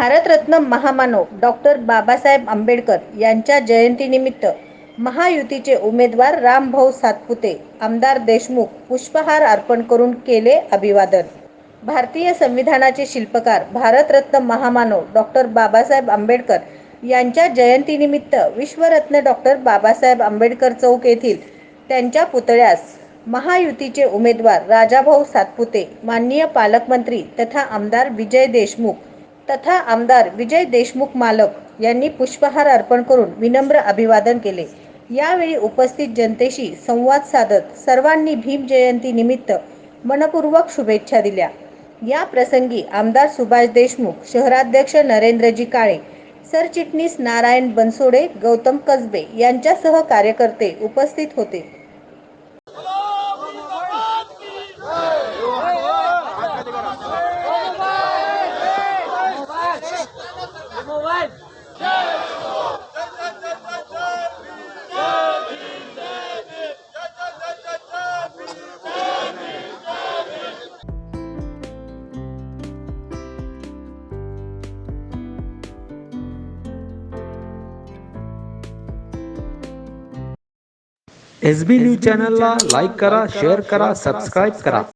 भारतरत्न महामानव डॉक्टर बाबासाहेब आंबेडकर यांच्या जयंतीनिमित्त महायुतीचे उमेदवार रामभाऊ सातपुते, आमदार देशमुख पुष्पहार अर्पण करून केले अभिवादन. भारतीय संविधानाचे शिल्पकार भारतरत्न महामानव डॉक्टर बाबासाहेब आंबेडकर यांच्या जयंतीनिमित्त विश्वरत्न डॉक्टर बाबासाहेब आंबेडकर चौक येथील त्यांच्या पुतळ्यास महायुतीचे उमेदवार राजाभाऊ सातपुते, माननीय पालकमंत्री तथा आमदार विजय देशमुख मालक यांनी पुष्पहार अर्पण करून विनम्र अभिवादन केले. यावेळी उपस्थित जनतेशी संवाद साधत सर्वांनी भीम जयंती निमित्त मनपूर्वक शुभेच्छा दिल्या. या प्रसंगी आमदार सुभाष देशमुख, शहराध्यक्ष नरेंद्रजी काळे, सरचिटणीस नारायण बनसोडे, गौतम कसबे यांच्यासह कार्यकर्ते उपस्थित होते. SB न्यूज चॅनलला लाईक करा, शेअर करा, सबस्क्राईब करा.